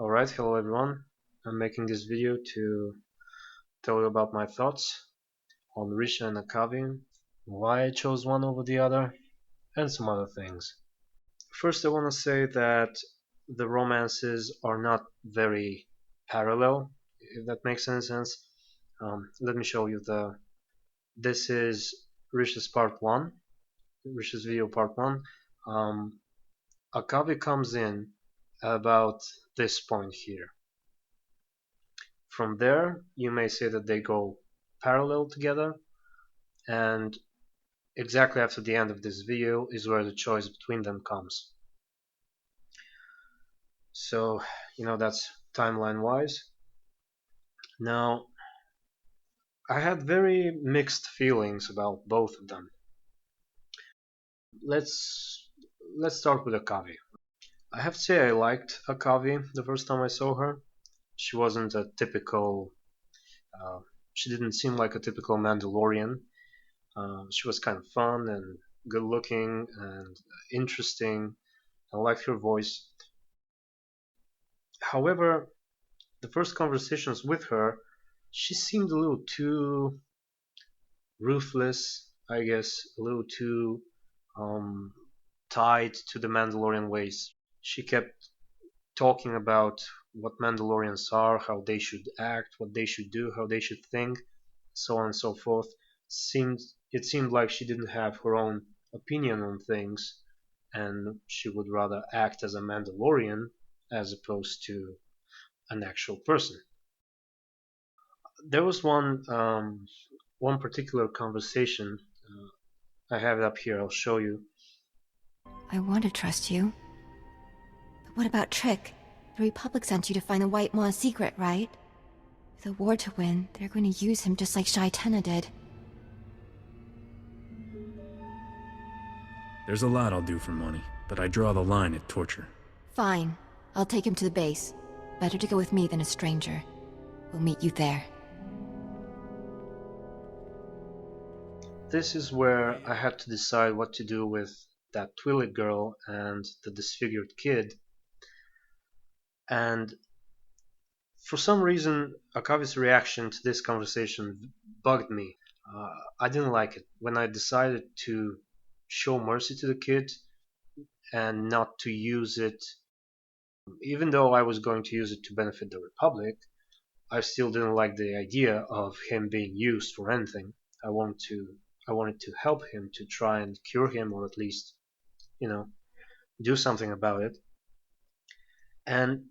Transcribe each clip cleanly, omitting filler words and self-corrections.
Alright, hello everyone. I'm making this video to tell you about my thoughts on Risha and Akaavi, why I chose one over the other, and some other things. First, I want to say that the romances are not very parallel, if that makes any sense. Let me show you the. This is Risha's part 1, Risha's video part 1. Um, Akaavi comes in about this point here. From there, you may say that they go parallel together, and exactly after the end of this video is where the choice between them comes. So, that's timeline wise. Now, I had very mixed feelings about both of them. Let's let's start with Akaavi. I have to say I liked Akaavi the first time I saw her. She wasn't a typical. Uh, she didn't seem like a typical Mandalorian. She was kind of fun and good looking and interesting. I liked her voice. However, the first conversations with her, she seemed a little too ruthless, I guess, a little too um, tied to the Mandalorian ways. She kept talking about what Mandalorians are, how they should act, what they should do, how they should think, so on and so forth. Seemed it seemed like she didn't have her own opinion on things, and she would rather act as a Mandalorian as opposed to an actual person. There was one particular conversation. I have it up here. I'll show you. I want to trust you. But what about Trick? The Republic sent you to find the White Maw's secret, right? With a war to win, they're going to use him just like Shai Tenna did. There's a lot I'll do for money, but I draw the line at torture. Fine. I'll take him to the base. Better to go with me than a stranger. We'll meet you there. This is where I had to decide what to do with that Twi'lek girl and the disfigured kid. And for some reason, Akavi's reaction to this conversation bugged me. I didn't like it. When I decided to show mercy to the kid and not to use it, even though I was going to use it to benefit the Republic, I still didn't like the idea of him being used for anything. I wanted to I wanted to help him, to try and cure him, or at least, you know, do something about it. And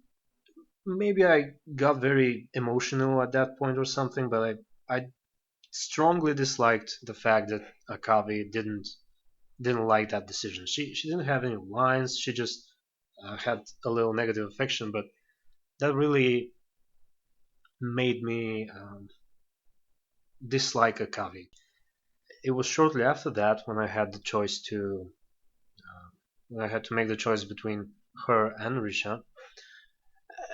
maybe I got very emotional at that point or something, but I strongly disliked the fact that Akaavi didn't like that decision. She didn't have any lines. She just had a little negative affection, but that really made me dislike Akaavi. It was shortly after that when I had the choice to when I had to make the choice between her and Risha,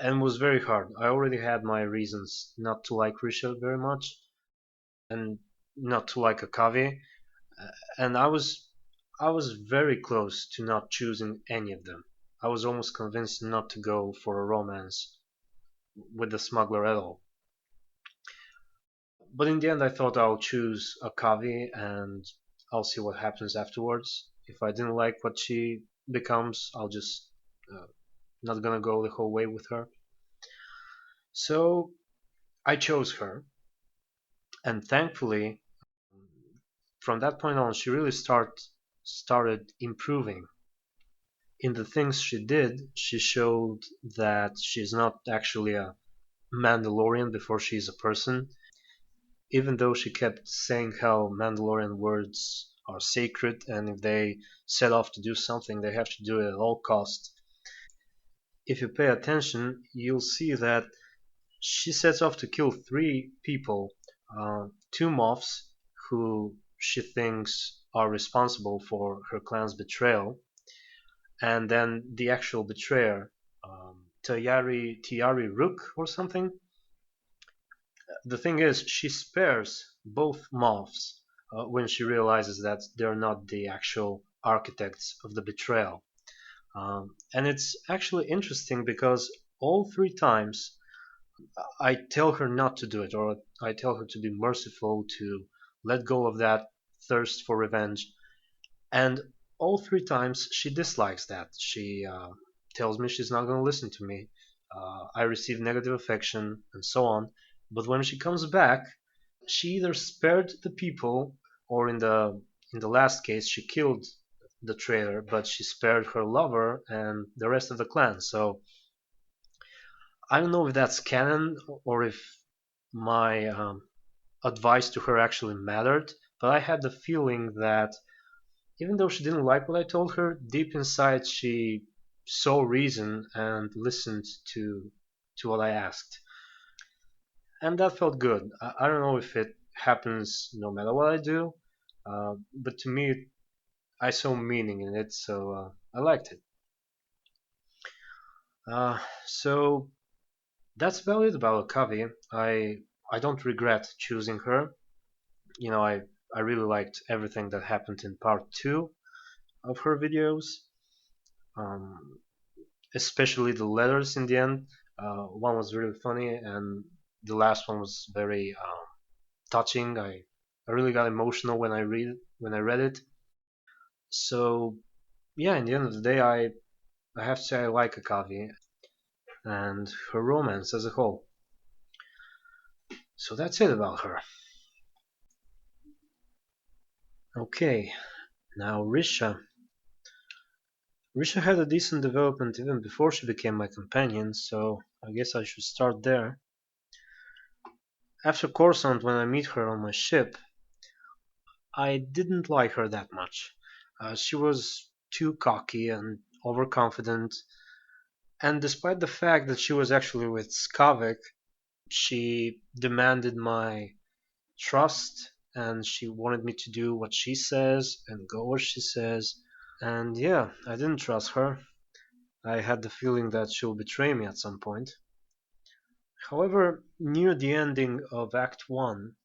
and it was very hard. I already had my reasons not to like Risha very much and not to like Akaavi, and I was very close to not choosing any of them. I was almost convinced not to go for a romance with the smuggler at all. But in the end, I thought I'll choose Akaavi and I'll see what happens afterwards. If I didn't like what she becomes, I'll just not gonna go the whole way with her. So I chose her, and thankfully, from that point on, she really started improving. In the things she did, she showed that she's not actually a Mandalorian before she's a person, even though she kept saying how Mandalorian words are sacred and if they set off to do something, they have to do it at all costs. If you pay attention, you'll see that she sets off to kill three people, two moths who she thinks are responsible for her clan's betrayal, and then the actual betrayer, Tiari Rook or something. The thing is, she spares both moths when she realizes that they're not the actual architects of the betrayal. And it's actually interesting because All three times I tell her not to do it, or I tell her to be merciful, to let go of that thirst for revenge. And all three times she dislikes that. She tells me she's not going to listen to me. I receive negative affection and so on. But when she comes back, she either spared the people, or in the last case, she killed the traitor, but she spared her lover and the rest of the clan. So I don't know if that's canon or if my advice to her actually mattered, but I had the feeling that even though she didn't like what I told her, deep inside she saw reason and listened to what I asked. And that felt good. I don't know if it happens no matter what I do, but to me, I saw meaning in it, so I liked it. So that's about it about Akavi. I don't regret choosing her. You know, I really liked everything that happened in part two of her videos. Um, Especially the letters in the end. One was really funny, and the last one was very touching. I really got emotional when I read it. So yeah, in the end of the day, I have to say I like Akavi and her romance as a whole. So that's it about her. Okay, now Risha. Risha had a decent development even before she became my companion, so I guess I should start there. After Coruscant, when I meet her on my ship, I didn't like her that much. She was too cocky and overconfident, and despite the fact that she was actually with Skavek, she demanded my trust and she wanted me to do what she says and go where she says. And yeah, I didn't trust her. I had the feeling that she'll betray me at some point. However, near the ending of Act 1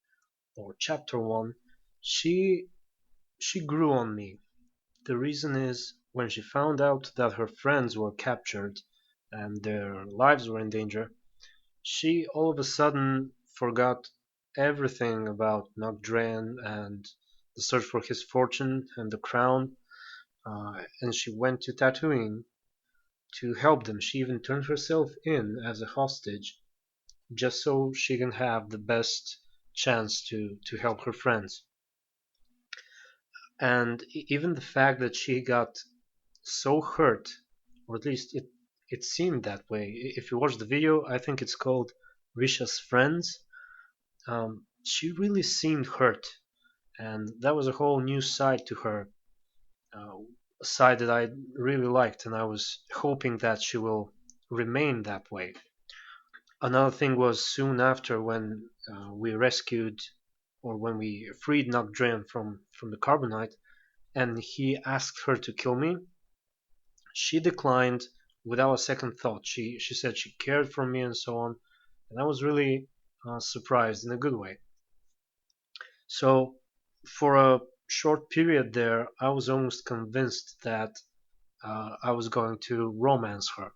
or Chapter 1, she she grew on me. The reason is when she found out that her friends were captured and their lives were in danger, she all of a sudden forgot everything about Nogdrain and the search for his fortune and the crown, and she went to Tatooine to help them. She even turned herself in as a hostage just so she can have the best chance to help her friends. And even the fact that she got so hurt, or at least it seemed that way. If you watch the video, I think it's called Risha's Friends. She really seemed hurt, and that was a whole new side to her, uh, a side that I really liked, and I was hoping that she will remain that way. Another thing was soon after when we rescued or when we freed Nagdren from the carbonite, and he asked her to kill me. She declined without a second thought. She said she cared for me and so on, and I was really surprised in a good way. So for a short period there, I was almost convinced that I was going to romance her.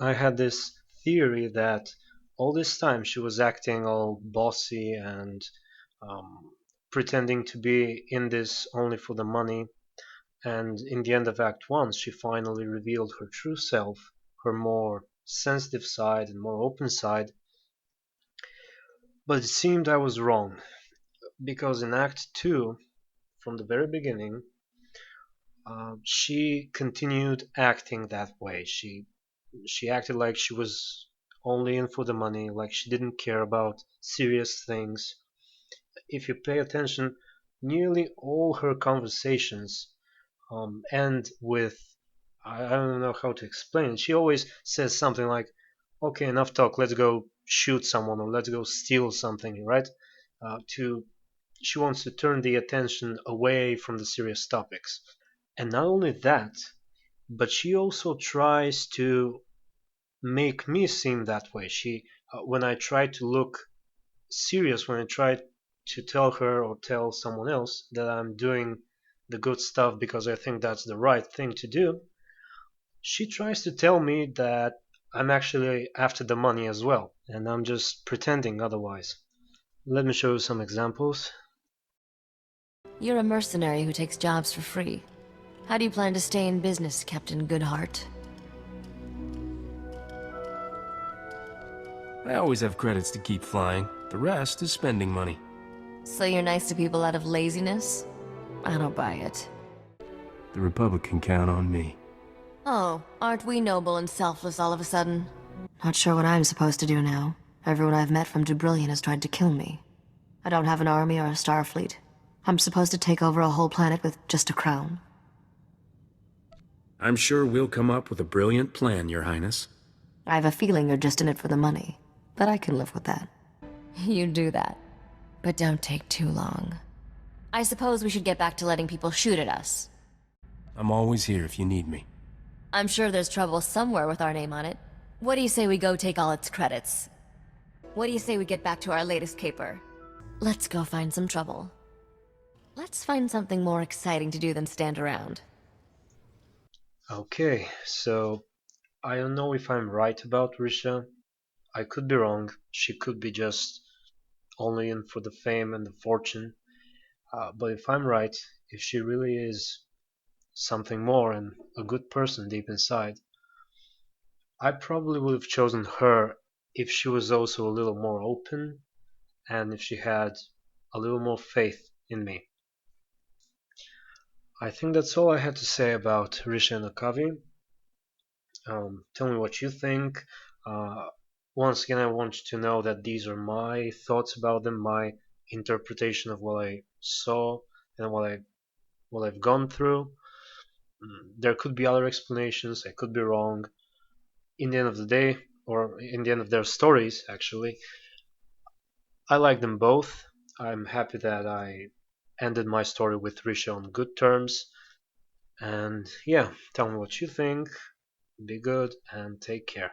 I had this theory that all this time she was acting all bossy and um, pretending to be in this only for the money. And in the end of Act 1, she finally revealed her true self, her more sensitive side and more open side. But it seemed I was wrong, because in Act 2, from the very beginning, she continued acting that way. She acted like she was only in for the money, like she didn't care about serious things. If you pay attention, nearly all her conversations end with I don't know how to explain it. She always says something like, "Okay, enough talk. Let's go shoot someone or let's go steal something." Right? To She wants to turn the attention away from the serious topics. And not only that, but she also tries to make me seem that way. When I try to look serious, when I try to tell her or tell someone else that I'm doing the good stuff because I think that's the right thing to do, She tries to tell me that I'm actually after the money as well, and I'm just pretending otherwise. Let me show you some examples. You're a mercenary who takes jobs for free. How do you plan to stay in business, Captain Goodhart? I always have credits to keep flying. The rest is spending money. So you're nice to people out of laziness? I don't buy it. The Republic can count on me. Oh, aren't we noble and selfless all of a sudden? Not sure what I'm supposed to do now. Everyone I've met from Dubrillion has tried to kill me. I don't have an army or a star fleet. I'm supposed to take over a whole planet with just a crown. I'm sure we'll come up with a brilliant plan, Your Highness. I have a feeling you're just in it for the money, but I can live with that. You do that. But don't take too long. I suppose we should get back to letting people shoot at us. I'm always here if you need me. I'm sure there's trouble somewhere with our name on it. What do you say we go take all its credits? What do you say we get back to our latest caper? Let's go find some trouble. Let's find something more exciting to do than stand around. Okay, so I don't know if I'm right about Risha. I could be wrong. She could be just only in for the fame and the fortune. But if I'm right, if she really is something more and a good person deep inside, I probably would have chosen her if she was also a little more open and if she had a little more faith in me. I think that's all I had to say about Risha and Akaavi. Tell me what you think. Uh, Once again, I want you to know that these are my thoughts about them, my interpretation of what I saw and what I've gone through. There could be other explanations. I could be wrong. In the end of the day, or in the end of their stories, actually, I like them both. I'm happy that I ended my story with Risha on good terms. And yeah, tell me what you think. Be good and take care.